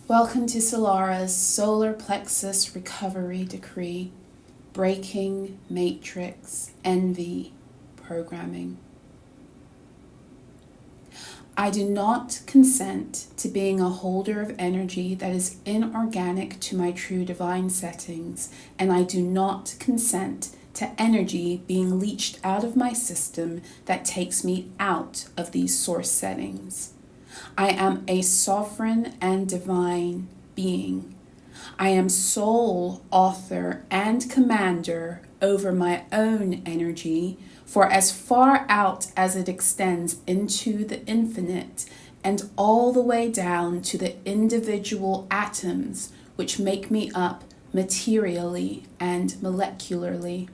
Welcome to Solara's Solar Plexus Recovery Decree, Breaking Matrix Envy Programming. I do not consent to being a holder of energy that is inorganic to my true divine settings, and I do not consent to energy being leached out of my system that takes me out of these source settings. I am a sovereign and divine being. I am sole author and commander over my own energy, for as far out as it extends into the infinite and all the way down to the individual atoms which make me up materially and molecularly.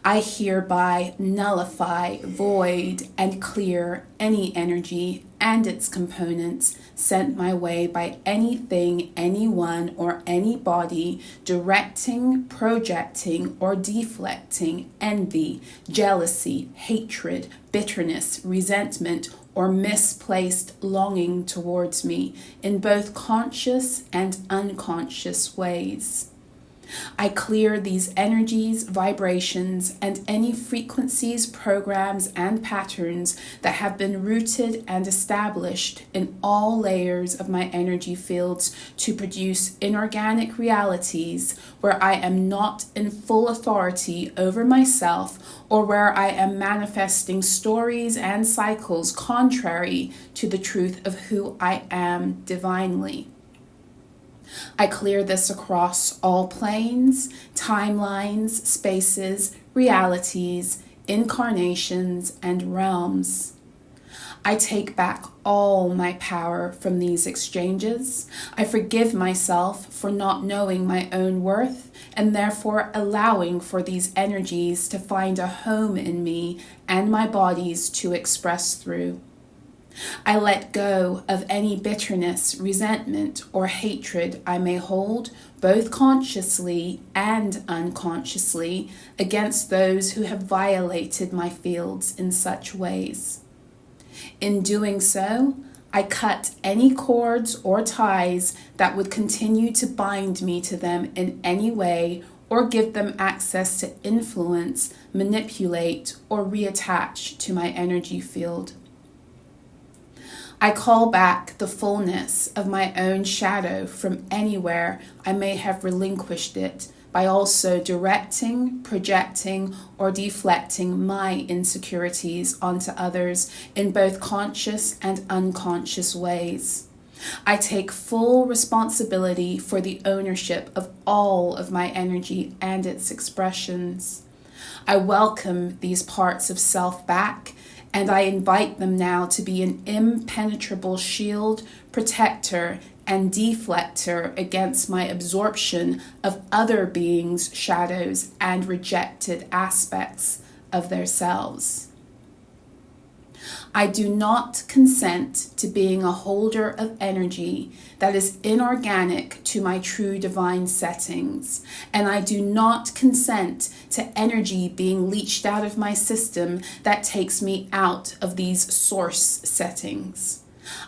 I hereby nullify, void, and clear any energy and its components sent my way by anything, anyone, or anybody directing, projecting, or deflecting envy, jealousy, hatred, bitterness, resentment, or misplaced longing towards me in both conscious and unconscious ways. I clear these energies, vibrations, and any frequencies, programs, and patterns that have been rooted and established in all layers of my energy fields to produce inorganic realities where I am not in full authority over myself, or where I am manifesting stories and cycles contrary to the truth of who I am divinely. I clear this across all planes, timelines, spaces, realities, incarnations, and realms. I take back all my power from these exchanges. I forgive myself for not knowing my own worth and therefore allowing for these energies to find a home in me and my bodies to express through. I let go of any bitterness, resentment, or hatred I may hold, both consciously and unconsciously, against those who have violated my fields in such ways. In doing so, I cut any cords or ties that would continue to bind me to them in any way or give them access to influence, manipulate, or reattach to my energy field. I call back the fullness of my own shadow from anywhere I may have relinquished it by also directing, projecting, or deflecting my insecurities onto others in both conscious and unconscious ways. I take full responsibility for the ownership of all of my energy and its expressions. I welcome these parts of self back, and I invite them now to be an impenetrable shield, protector, and deflector against my absorption of other beings' shadows and rejected aspects of themselves. I do not consent to being a holder of energy that is inorganic to my true divine settings, and I do not consent to energy being leached out of my system that takes me out of these source settings.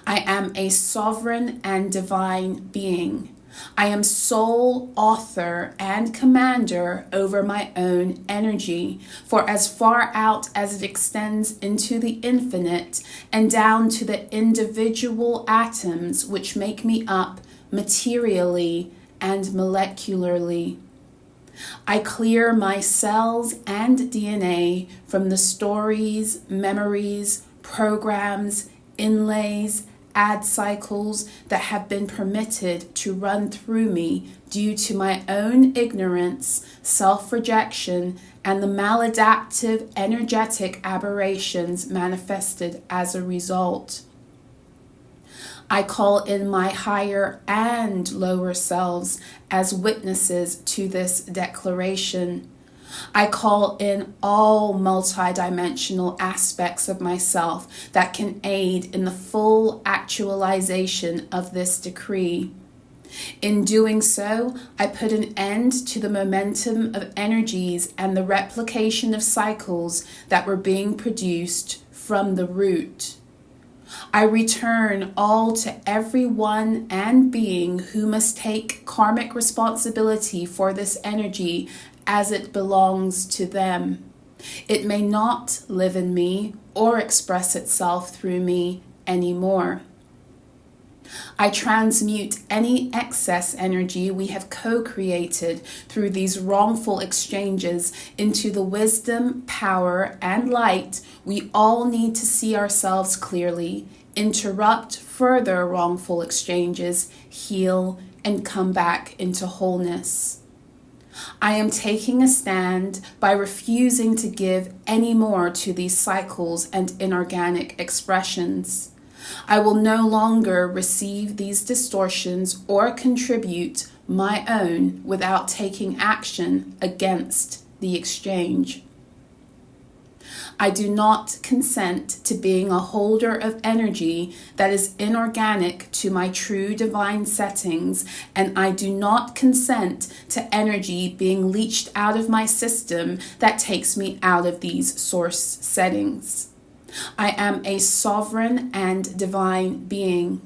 I am a sovereign and divine being. I am sole author and commander over my own energy, for as far out as it extends into the infinite and down to the individual atoms which make me up materially and molecularly. I clear my cells and DNA from the stories, memories, programs, inlays, ad cycles that have been permitted to run through me due to my own ignorance, self-rejection, and the maladaptive energetic aberrations manifested as a result. I call in my higher and lower selves as witnesses to this declaration. I call in all multidimensional aspects of myself that can aid in the full actualization of this decree. In doing so, I put an end to the momentum of energies and the replication of cycles that were being produced from the root. I return all to everyone and being who must take karmic responsibility for this energy as it belongs to them. It may not live in me or express itself through me anymore. I transmute any excess energy we have co-created through these wrongful exchanges into the wisdom, power, and light we all need to see ourselves clearly, interrupt further wrongful exchanges, heal, and come back into wholeness. I am taking a stand by refusing to give any more to these cycles and inorganic expressions. I will no longer receive these distortions or contribute my own without taking action against the exchange. I do not consent to being a holder of energy that is inorganic to my true divine settings, and I do not consent to energy being leached out of my system that takes me out of these source settings. I am a sovereign and divine being.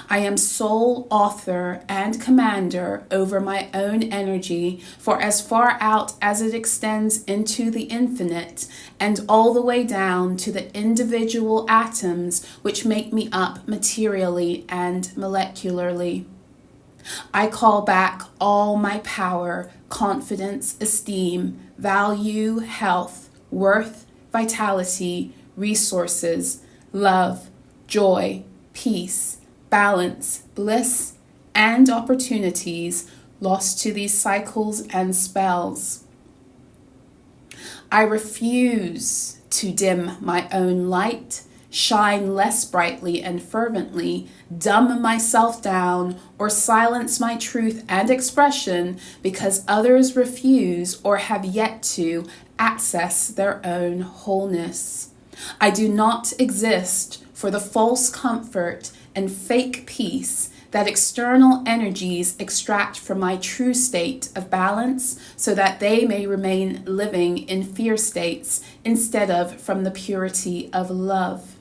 I am sole author and commander over my own energy for as far out as it extends into the infinite and all the way down to the individual atoms which make me up materially and molecularly. I call back all my power, confidence, esteem, value, health, worth, vitality, resources, love, joy, peace, balance, bliss, and opportunities lost to these cycles and spells. I refuse to dim my own light, shine less brightly and fervently, dumb myself down, or silence my truth and expression because others refuse or have yet to access their own wholeness. I do not exist for the false comfort and fake peace that external energies extract from my true state of balance so that they may remain living in fear states instead of from the purity of love.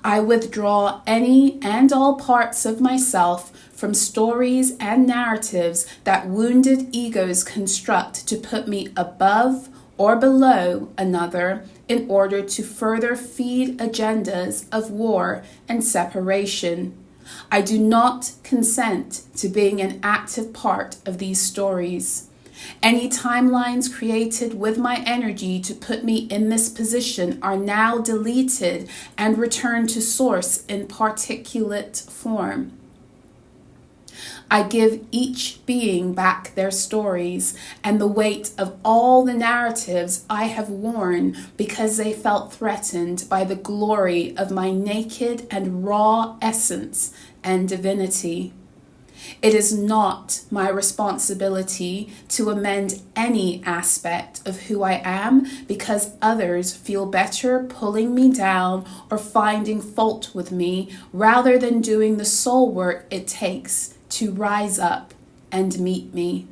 I withdraw any and all parts of myself from stories and narratives that wounded egos construct to put me above or below another in order to further feed agendas of war and separation. I do not consent to being an active part of these stories. Any timelines created with my energy to put me in this position are now deleted and returned to source in particulate form. I give each being back their stories and the weight of all the narratives I have worn because they felt threatened by the glory of my naked and raw essence and divinity. It is not my responsibility to amend any aspect of who I am because others feel better pulling me down or finding fault with me rather than doing the soul work it takes to rise up and meet me.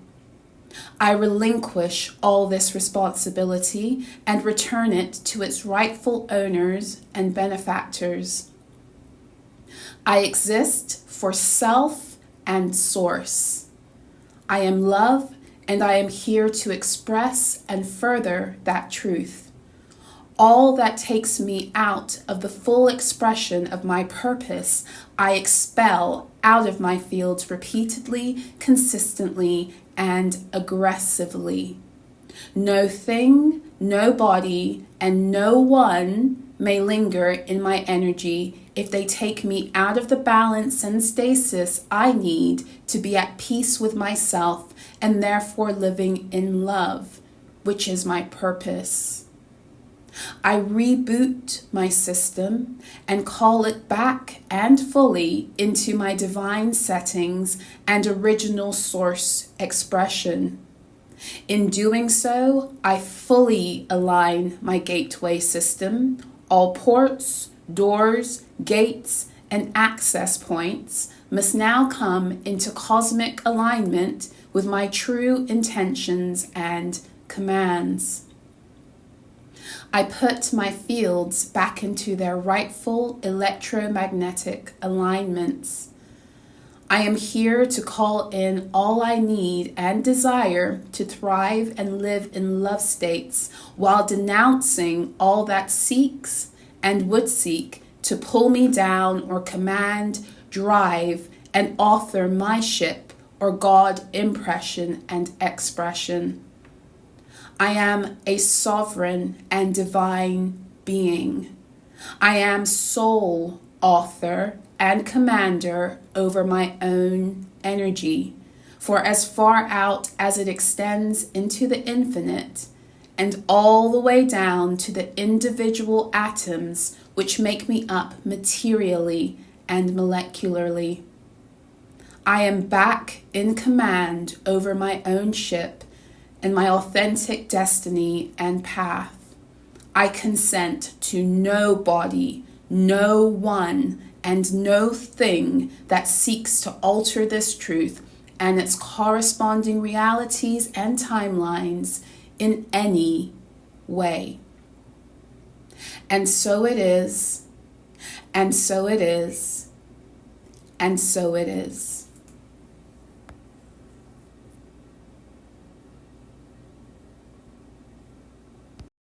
I relinquish all this responsibility and return it to its rightful owners and benefactors. I exist for self and source. I am love, and I am here to express and further that truth. All that takes me out of the full expression of my purpose, I expel out of my fields repeatedly, consistently, and aggressively. No thing, no body, and no one may linger in my energy if they take me out of the balance and stasis I need to be at peace with myself and therefore living in love, which is my purpose. I reboot my system and call it back and fully into my divine settings and original source expression. In doing so, I fully align my gateway system. All ports, doors, gates, and access points must now come into cosmic alignment with my true intentions and commands. I put my fields back into their rightful electromagnetic alignments. I am here to call in all I need and desire to thrive and live in love states while denouncing all that seeks and would seek to pull me down or command, drive, and author my ship or God impression and expression. I am a sovereign and divine being. I am sole author and commander over my own energy, for as far out as it extends into the infinite, and all the way down to the individual atoms which make me up materially and molecularly. I am back in command over my own ship and my authentic destiny and path. I consent to no body, no one, and no thing that seeks to alter this truth and its corresponding realities and timelines in any way. And so it is, and so it is, and so it is.